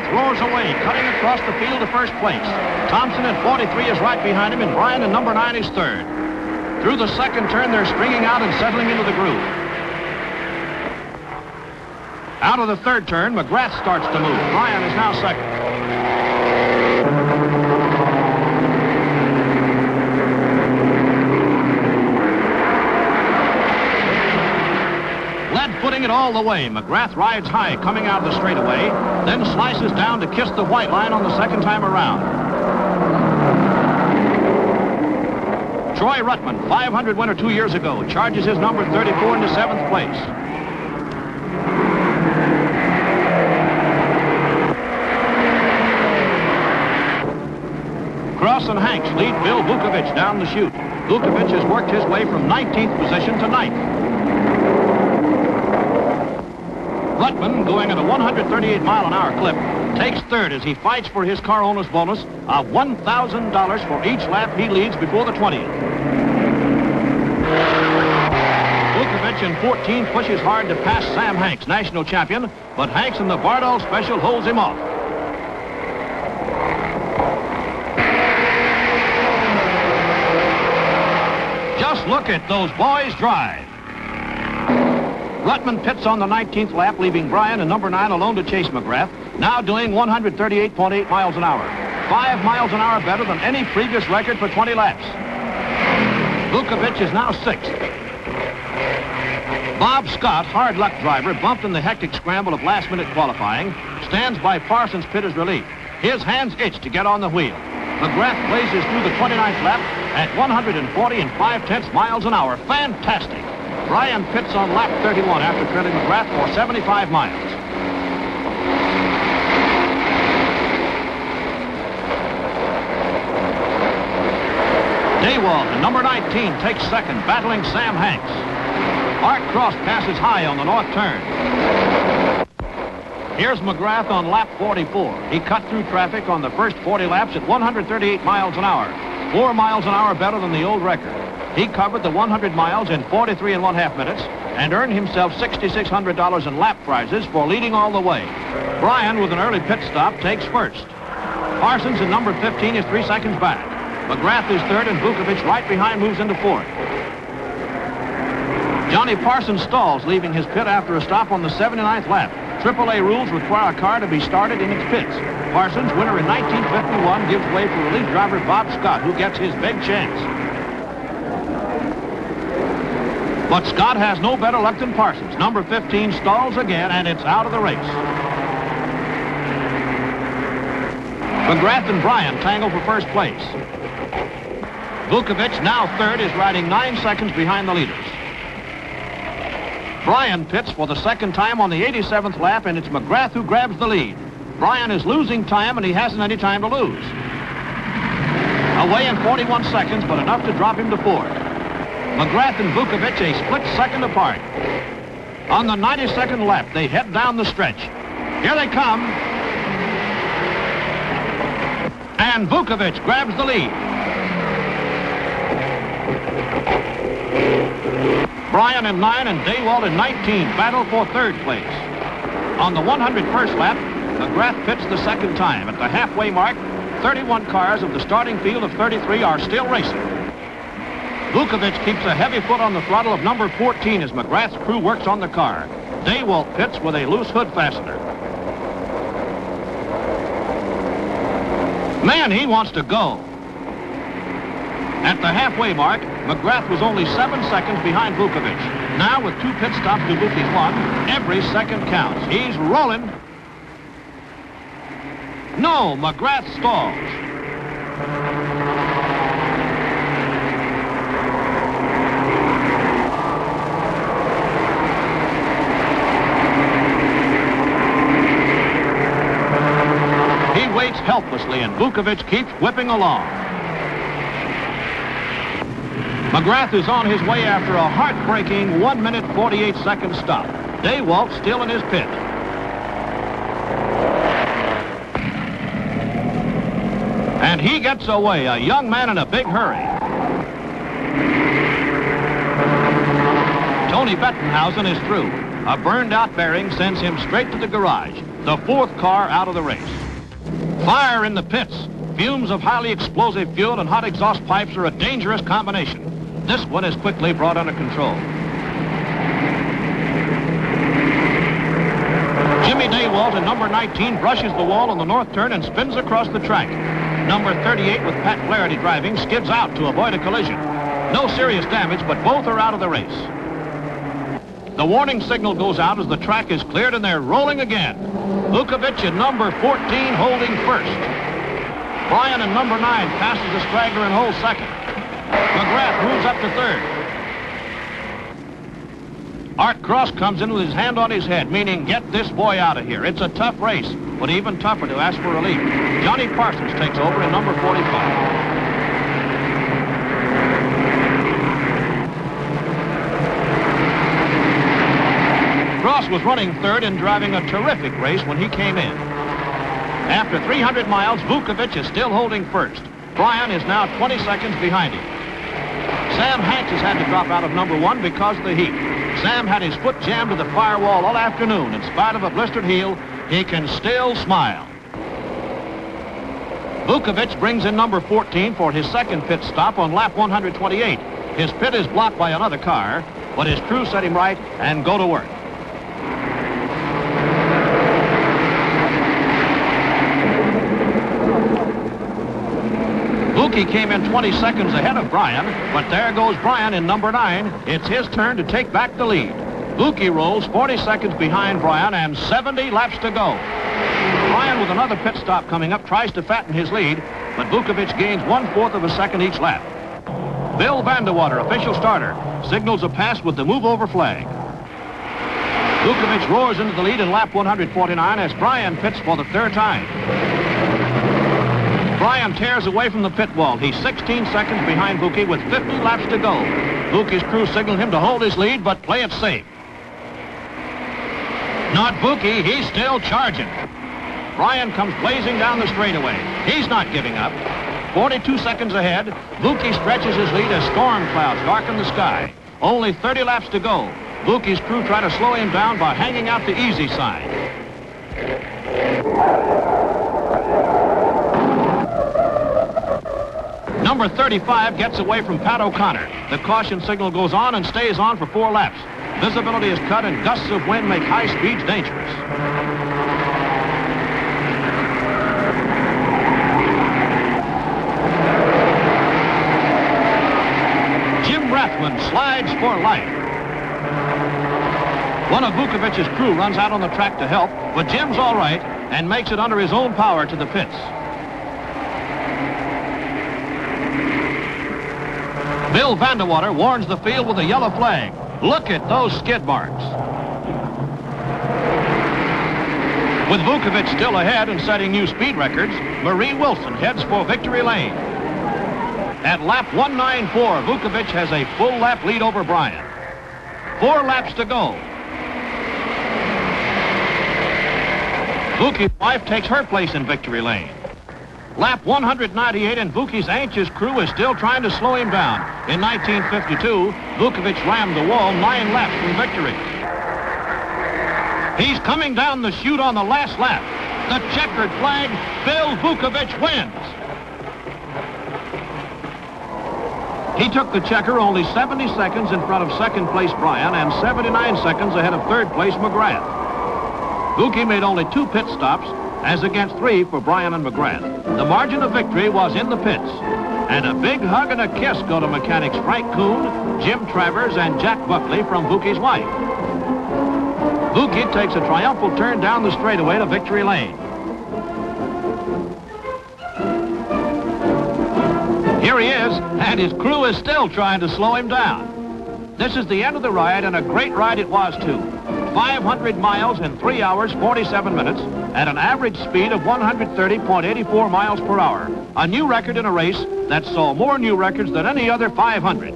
McGrath roars away, cutting across the field to first place. Thompson in 43 is right behind him, and Bryan in number 9 is third. Through the second turn, they're stringing out and settling into the groove. Out of the third turn, McGrath starts to move. Bryan is now second. Putting it all the way. McGrath rides high coming out of the straightaway, then slices down to kiss the white line on the second time around. Troy Ruttman, 500 winner 2 years ago, charges his number 34 into 7th place. Cross and Hanks lead Bill Vukovich down the chute. Vukovich has worked his way from 19th position to 9th. Ruttman, going at a 138-mile-an-hour clip, takes third as he fights for his car owner's bonus of $1,000 for each lap he leads before the 20th. Vukovich in 14 pushes hard to pass Sam Hanks, national champion, but Hanks in the Bardol Special holds him off. Just look at those boys drive. Ruttman pits on the 19th lap, leaving Bryan and number 9 alone to chase McGrath, now doing 138.8 miles an hour. 5 miles an hour better than any previous record for 20 laps. Vukovich is now 6th. Bob Scott, hard luck driver, bumped in the hectic scramble of last-minute qualifying, stands by Parsons' pit as relief. His hands itch to get on the wheel. McGrath blazes through the 29th lap at 140.5 miles an hour. Fantastic. Bryan pits on lap 31 after trailing McGrath for 75 miles. Daywalt, number 19, takes second, battling Sam Hanks. Art Cross passes high on the north turn. Here's McGrath on lap 44. He cut through traffic on the first 40 laps at 138 miles an hour. 4 miles an hour better than the old record. He covered the 100 miles in 43 1/2 minutes and earned himself $6,600 in lap prizes for leading all the way. Bryan, with an early pit stop, takes first. Parsons in number 15 is 3 seconds back. McGrath is third, and Vukovich right behind moves into fourth. Johnny Parsons stalls, leaving his pit after a stop on the 79th lap. AAA rules require a car to be started in its pits. Parsons, winner in 1951, gives way for relief driver Bob Scott, who gets his big chance. But Scott has no better luck than Parsons. Number 15 stalls again, and it's out of the race. McGrath and Bryan tangle for first place. Vukovich, now third, is riding 9 seconds behind the leaders. Bryan pits for the second time on the 87th lap, and it's McGrath who grabs the lead. Bryan is losing time, and he hasn't any time to lose. Away in 41 seconds, but enough to drop him to fourth. McGrath and Vukovich a split second apart. On the 92nd lap, they head down the stretch. Here they come. And Vukovich grabs the lead. Bryan in 9 and Daywalt in 19 battle for third place. On the 101st lap, McGrath pits the second time. At the halfway mark, 31 cars of the starting field of 33 are still racing. Vukovich keeps a heavy foot on the throttle of number 14 as McGrath's crew works on the car. Daywalt pits with a loose hood fastener. Man, he wants to go. At the halfway mark, McGrath was only 7 seconds behind Vukovich. Now, with 2 pit stops to boot he's won, every second counts. He's rolling. No, McGrath stalls. He waits helplessly, and Vukovich keeps whipping along. McGrath is on his way after a heartbreaking 1 minute 48 second stop. Daywalt still in his pit. And he gets away, a young man in a big hurry. Tony Bettenhausen is through. A burned-out bearing sends him straight to the garage, the fourth car out of the race. Fire in the pits. Fumes of highly explosive fuel and hot exhaust pipes are a dangerous combination. This one is quickly brought under control. Jimmy Daywalt in number 19 brushes the wall on the north turn and spins across the track. Number 38 with Pat Flaherty driving skids out to avoid a collision. No serious damage, but both are out of the race. The warning signal goes out as the track is cleared and they're rolling again. Vukovic in number 14 holding first. Bryan in number 9 passes the straggler and holds second. McGrath moves up to third. Art Cross comes in with his hand on his head, meaning get this boy out of here. It's a tough race, but even tougher to ask for relief. Johnny Parsons takes over in number 45. Cross was running third and driving a terrific race when he came in. After 300 miles, Vukovic is still holding first. Bryan is now 20 seconds behind him. Sam Hanks has had to drop out of number 1 because of the heat. Sam had his foot jammed to the firewall all afternoon. In spite of a blistered heel, he can still smile. Vukovic brings in number 14 for his second pit stop on lap 128. His pit is blocked by another car, but his crew set him right and go to work. Vuki came in 20 seconds ahead of Bryan, but there goes Bryan in number 9. It's his turn to take back the lead. Vuki rolls 40 seconds behind Bryan and 70 laps to go. Bryan, with another pit stop coming up, tries to fatten his lead, but Vukovic gains 1/4 of a second each lap. Bill Vandewater, official starter, signals a pass with the move-over flag. Vukovic roars into the lead in lap 149 as Bryan pits for the third time. Bryan tears away from the pit wall. He's 16 seconds behind Vuki with 50 laps to go. Vuki's crew signaled him to hold his lead, but play it safe. Not Vuki, he's still charging. Bryan comes blazing down the straightaway. He's not giving up. 42 seconds ahead, Vuki stretches his lead as storm clouds darken the sky. Only 30 laps to go. Vuki's crew try to slow him down by hanging out the easy side. Number 35 gets away from Pat O'Connor. The caution signal goes on and stays on for 4 laps. Visibility is cut and gusts of wind make high speeds dangerous. Jim Rathman slides for life. One of Vukovic's crew runs out on the track to help, but Jim's all right and makes it under his own power to the pits. Bill Vandewater warns the field with a yellow flag. Look at those skid marks. With Vukovic still ahead and setting new speed records, Marie Wilson heads for victory lane. At lap 194, Vukovic has a full lap lead over Bryan. 4 laps to go. Vuki's wife takes her place in victory lane. Lap 198 and Vuki's anxious crew is still trying to slow him down. In 1952, Vukovic rammed the wall 9 laps from victory. He's coming down the chute on the last lap. The checkered flag, Bill Vukovic wins. He took the checker only 70 seconds in front of second place Bryan and 79 seconds ahead of third place McGrath. Vuki made only 2 pit stops, as against 3 for Bryan and McGrath. The margin of victory was in the pits. And a big hug and a kiss go to mechanics Frank Kuhn, Jim Travers, and Jack Buckley from Vuki's wife. Vuki takes a triumphal turn down the straightaway to victory lane. Here he is, and his crew is still trying to slow him down. This is the end of the ride, and a great ride it was, too. 500 miles in 3 hours, 47 minutes, at an average speed of 130.84 miles per hour. A new record in a race that saw more new records than any other 500.